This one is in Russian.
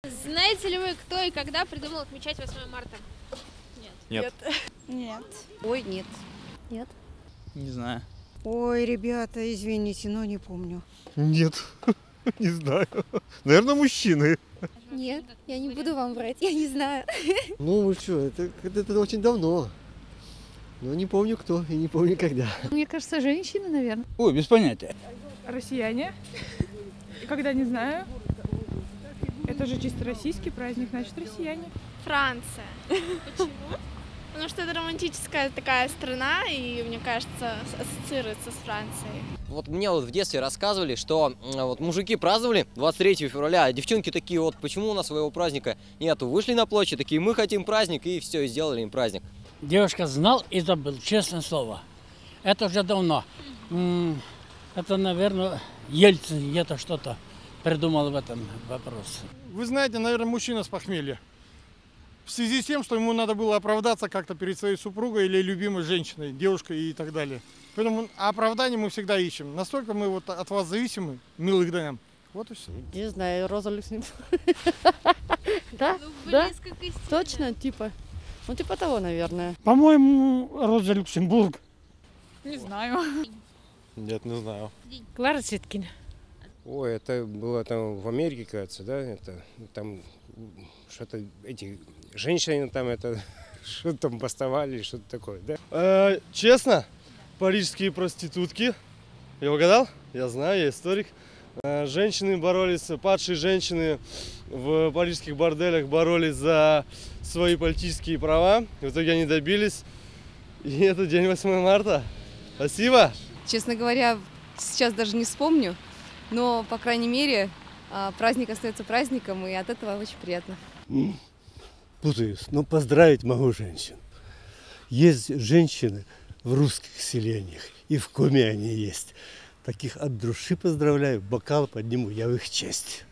Знаете ли вы, кто и когда придумал отмечать 8 марта? Нет. Нет. Ой, нет. Нет. Не знаю. Ой, ребята, извините, но не помню. Нет, не знаю. Наверное, мужчины. Нет, я не буду вам врать, я не знаю. Ну, вы что, это очень давно. Но не помню кто и не помню когда. Мне кажется, женщины, наверное. Ой, без понятия. Россияне. Когда не знаю. Это же чисто российский праздник, значит, россияне. Франция. Почему? Потому что это романтическая такая страна, и, мне кажется, ассоциируется с Францией. Вот мне вот в детстве рассказывали, что вот мужики праздновали 23 февраля, а девчонки такие, вот почему у нас своего праздника нету. Вышли на площадь, такие, мы хотим праздник, и все, и сделали им праздник. Девушка знал и забыл, честное слово. Это уже давно. Это, наверное, Ельцин где-то что-то придумал в этом вопросе. Вы знаете, наверное, мужчина с похмелья. В связи с тем, что ему надо было оправдаться как-то перед своей супругой или любимой женщиной, девушкой и так далее. Поэтому оправдание мы всегда ищем. Настолько мы вот от вас зависимы, милых дам. Вот и все. Не знаю, Роза Люксембург. Да? Да? Точно, типа. Ну, типа того, наверное. По-моему, Роза Люксембург. Не знаю. Нет, не знаю. Клара Цеткина. Ой, это было там в Америке, кажется, да? Это там что-то эти женщины там это что-то там бастовали, что-то такое, да? Честно, парижские проститутки. Я угадал? Я знаю, я историк. Женщины боролись, падшие женщины в парижских борделях боролись за свои политические права. В итоге они добились. И это день 8 марта. Спасибо. Честно говоря, сейчас даже не вспомню. Но, по крайней мере, праздник остается праздником, и от этого очень приятно. Путаюсь, но поздравить могу женщин. Есть женщины в русских селениях, и в Коме они есть. Таких от души поздравляю, бокал подниму, я в их честь.